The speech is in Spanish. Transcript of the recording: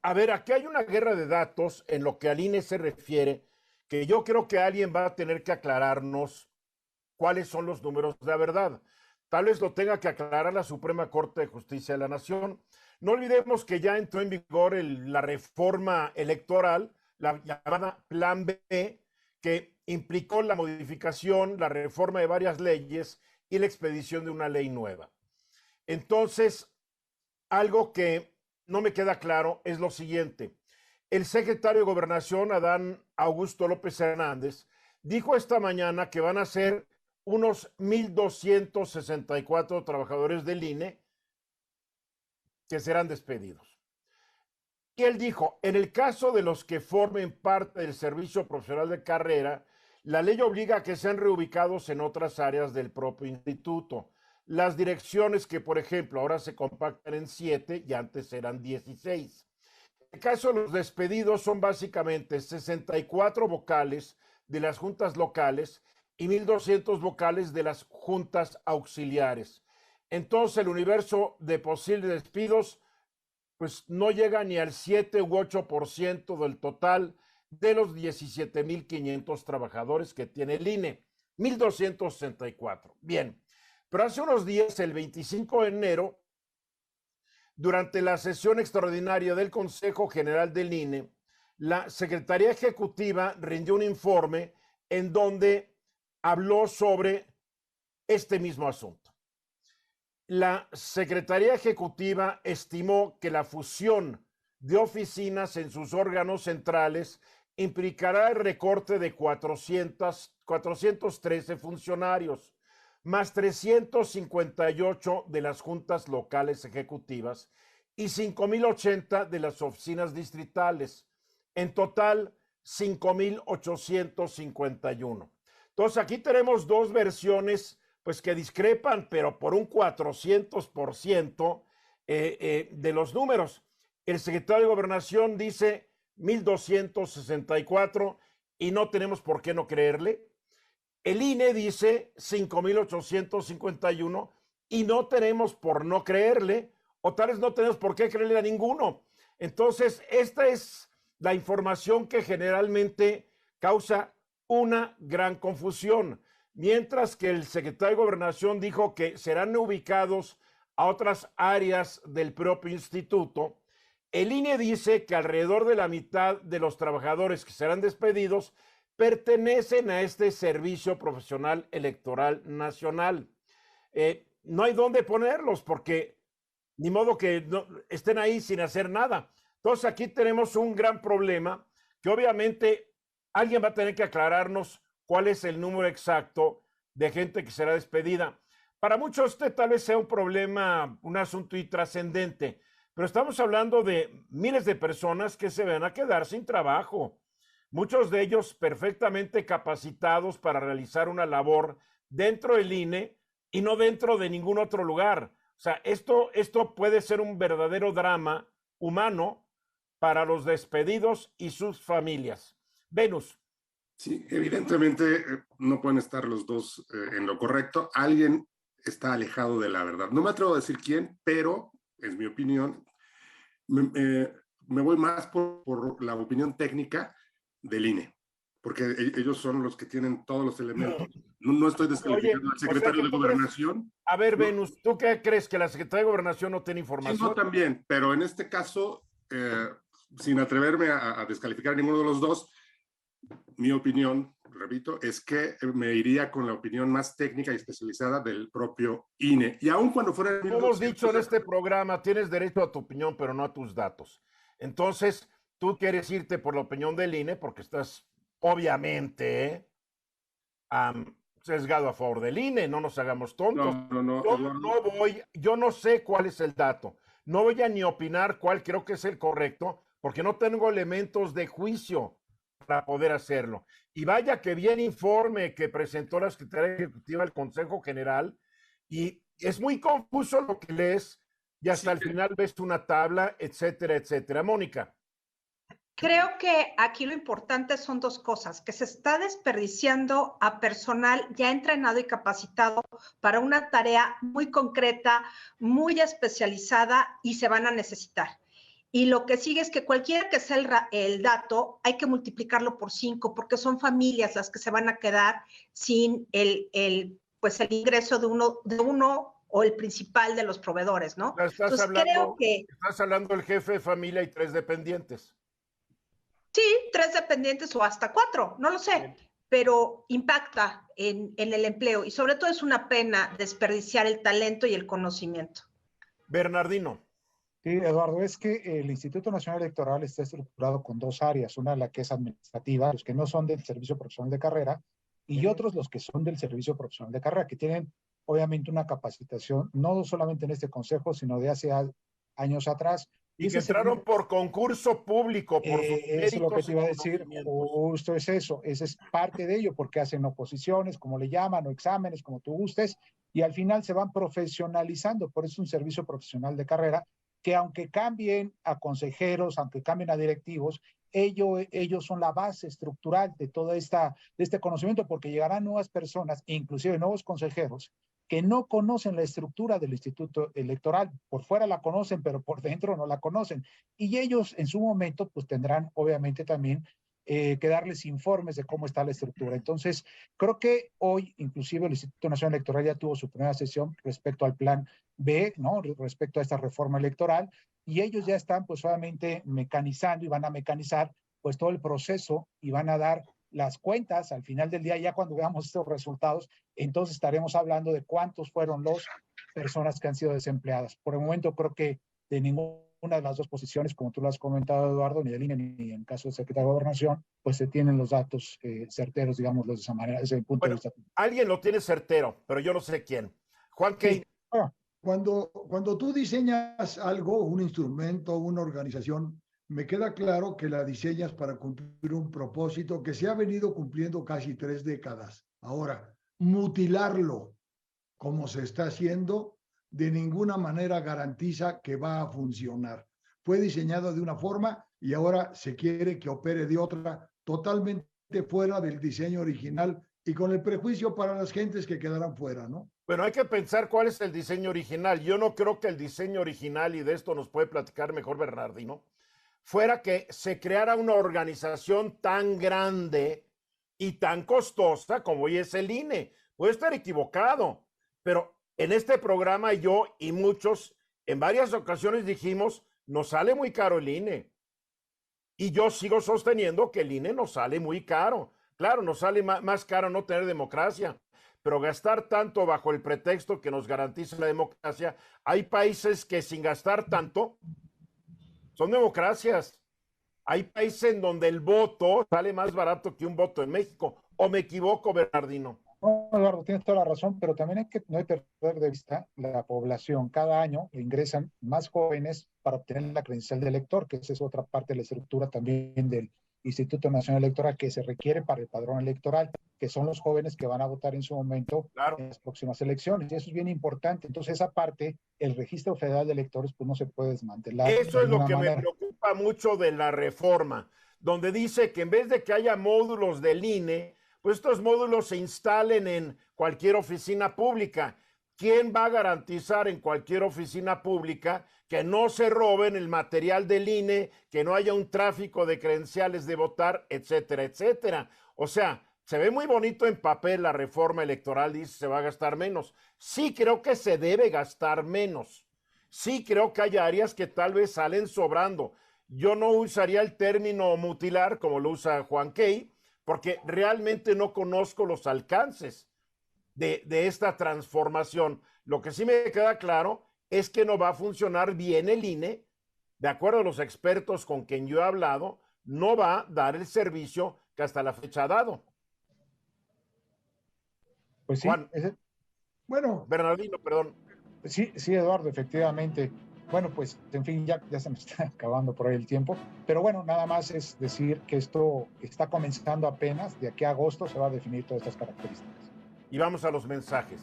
A ver, aquí hay una guerra de datos en lo que al INE se refiere, que yo creo que alguien va a tener que aclararnos cuáles son los números de la verdad. Tal vez lo tenga que aclarar la Suprema Corte de Justicia de la Nación. No olvidemos que ya entró en vigor la reforma electoral, la llamada Plan B, que implicó la modificación, la reforma de varias leyes y la expedición de una ley nueva. Entonces, algo que no me queda claro es lo siguiente. El secretario de Gobernación, Adán Augusto López Hernández, dijo esta mañana que van a ser unos 1,264 trabajadores del INE que serán despedidos. Y él dijo, en el caso de los que formen parte del servicio profesional de carrera, la ley obliga a que sean reubicados en otras áreas del propio instituto. Las direcciones que, por ejemplo, ahora se compactan en 7 y antes eran 16. En el caso de los despedidos son básicamente 64 vocales de las juntas locales y 1,200 vocales de las juntas auxiliares. Entonces el universo de posibles despidos pues no llega ni al 7 u 8% del total de los 17,500 trabajadores que tiene el INE. 1,264. Bien, pero hace unos días, el 25 de enero, durante la sesión extraordinaria del Consejo General del INE, la Secretaría Ejecutiva rindió un informe en donde habló sobre este mismo asunto. La Secretaría Ejecutiva estimó que la fusión de oficinas en sus órganos centrales implicará el recorte de 413 funcionarios, más 358 de las juntas locales ejecutivas y 5,080 de las oficinas distritales. En total, 5,851. Entonces, aquí tenemos dos versiones pues que discrepan, pero por un 400% de los números. El secretario de Gobernación dice 1,264 y no tenemos por qué no creerle. El INE dice 5,851 y no tenemos por no creerle, o tal vez no tenemos por qué creerle a ninguno. Entonces, esta es la información que generalmente causa una gran confusión. Mientras que el secretario de Gobernación dijo que serán ubicados a otras áreas del propio instituto, el INE dice que alrededor de la mitad de los trabajadores que serán despedidos pertenecen a este Servicio Profesional Electoral Nacional. No hay dónde ponerlos porque ni modo que no, estén ahí sin hacer nada. Entonces aquí tenemos un gran problema que obviamente alguien va a tener que aclararnos cuál es el número exacto de gente que será despedida. Para muchos este tal vez sea un problema, un asunto intrascendente, pero estamos hablando de miles de personas que se van a quedar sin trabajo. Muchos de ellos perfectamente capacitados para realizar una labor dentro del INE y no dentro de ningún otro lugar. O sea, esto puede ser un verdadero drama humano para los despedidos y sus familias. Venus. Sí, evidentemente no pueden estar los dos en lo correcto. Alguien está alejado de la verdad. No me atrevo a decir quién, pero es mi opinión. Me voy más por la opinión técnica del INE, porque ellos son los que tienen todos los elementos. No estoy descalificando Oye, al o sea secretario que de tú crees, Gobernación. a ver, No, Venus, ¿tú qué crees? ¿Que la Secretaría de Gobernación no tiene sí, no, información? también, pero en este caso, sin atreverme a descalificar a ninguno de los dos, mi opinión, repito, es que me iría con la opinión más técnica y especializada del propio INE. Y aun cuando fuera Como hemos 1,200, dicho en este programa, tienes derecho a tu opinión, pero no a tus datos. Entonces, tú quieres irte por la opinión del INE porque estás, obviamente, sesgado a favor del INE, no nos hagamos tontos. no, Eduardo. Yo no sé cuál es el dato. No voy a ni opinar cuál creo que es el correcto, porque no tengo elementos de juicio para poder hacerlo. Y vaya que bien informe que presentó la Secretaría Ejecutiva del Consejo General, y es muy confuso lo que lees, y hasta Sí, el final ves una tabla, etcétera, etcétera. Mónica. Creo que aquí lo importante son dos cosas, que se está desperdiciando a personal ya entrenado y capacitado para una tarea muy concreta, muy especializada y se van a necesitar. Y lo que sigue es que cualquiera que sea el dato, hay que multiplicarlo por 5, porque son familias las que se van a quedar sin pues el ingreso de uno o el principal de los proveedores, ¿no? Entonces creo que... Estás hablando del jefe de familia y 3 dependientes. Sí, 3 dependientes o hasta 4, no lo sé, pero impacta en el empleo y sobre todo es una pena desperdiciar el talento y el conocimiento. Bernardino. Sí, Eduardo, es que el Instituto Nacional Electoral está estructurado con 2 áreas, una la que es administrativa, los que no son del servicio profesional de carrera, y otros los que son del servicio profesional de carrera, que tienen obviamente una capacitación, no solamente en este consejo, sino de hace años atrás. Y que entraron por concurso público, por sus eso es lo que méritos te iba a decir, justo es eso, esa es parte de ello, porque hacen oposiciones, como le llaman, o exámenes, como tú gustes, y al final se van profesionalizando, por eso es un servicio profesional de carrera, que aunque cambien a consejeros, aunque cambien a directivos, ellos son la base estructural de todo este conocimiento, porque llegarán nuevas personas, inclusive nuevos consejeros, que no conocen la estructura del Instituto Electoral. Por fuera la conocen, pero por dentro no la conocen. Y ellos en su momento pues tendrán obviamente también que darles informes de cómo está la estructura. Entonces, creo que hoy inclusive el Instituto Nacional Electoral ya tuvo su primera sesión respecto al plan B, ¿no? Respecto a esta reforma electoral, y ellos ya están pues obviamente mecanizando y van a mecanizar pues todo el proceso y van a dar las cuentas al final del día. Ya cuando veamos estos resultados, entonces estaremos hablando de cuántos fueron las personas que han sido desempleadas. Por el momento creo que de ninguna de las 2 posiciones, como tú lo has comentado, Eduardo, ni del INE ni en caso del secretario de Gobernación, pues se tienen los datos certeros, digamos, de esa manera, desde el punto de vista. Alguien lo tiene certero, pero yo no sé quién. Juan Key. Sí. Cuando tú diseñas algo, un instrumento, una organización, me queda claro que la diseñas para cumplir un propósito que se ha venido cumpliendo casi 3 décadas. Ahora, mutilarlo como se está haciendo, de ninguna manera garantiza que va a funcionar. Fue diseñado de una forma y ahora se quiere que opere de otra, totalmente fuera del diseño original y con el prejuicio para las gentes que quedarán fuera, ¿no? Bueno, hay que pensar cuál es el diseño original. Yo no creo que el diseño original, y de esto nos puede platicar mejor Bernardino, fuera que se creara una organización tan grande y tan costosa como hoy es el INE. Puede estar equivocado, pero en este programa yo y muchos en varias ocasiones dijimos, nos sale muy caro el INE. Y yo sigo sosteniendo que el INE nos sale muy caro. Claro, nos sale más caro no tener democracia, pero gastar tanto bajo el pretexto que nos garantiza la democracia, hay países que sin gastar tanto son democracias. Hay países en donde el voto sale más barato que un voto en México. ¿O me equivoco, Bernardino? No, Eduardo, tienes toda la razón, pero también no hay que perder de vista la población. Cada año ingresan más jóvenes para obtener la credencial de elector, que esa es otra parte de la estructura también del Instituto Nacional Electoral que se requiere para el padrón electoral, que son los jóvenes que van a votar en su momento en las próximas elecciones. Y eso es bien importante. Entonces, esa parte, el Registro Federal de Electores, pues no se puede desmantelar. Eso es lo que me preocupa mucho de la reforma, donde dice que en vez de que haya módulos del INE, pues estos módulos se instalen en cualquier oficina pública. ¿Quién va a garantizar en cualquier oficina pública que no se roben el material del INE, que no haya un tráfico de credenciales de votar, etcétera, etcétera? O sea, se ve muy bonito en papel la reforma electoral, dice se va a gastar menos. Sí creo que se debe gastar menos. Sí creo que hay áreas que tal vez salen sobrando. Yo no usaría el término mutilar como lo usa Juan Key, porque realmente no conozco los alcances de esta transformación. Lo que sí me queda claro es que no va a funcionar bien el INE, de acuerdo a los expertos con quien yo he hablado, no va a dar el servicio que hasta la fecha ha dado. Pues sí. Juan, bueno. Bernardino, perdón. Sí, Eduardo, efectivamente. Bueno, pues, en fin, ya se me está acabando por ahí el tiempo. Pero bueno, nada más es decir que esto está comenzando apenas. De aquí a agosto se va a definir todas estas características. Y vamos a los mensajes.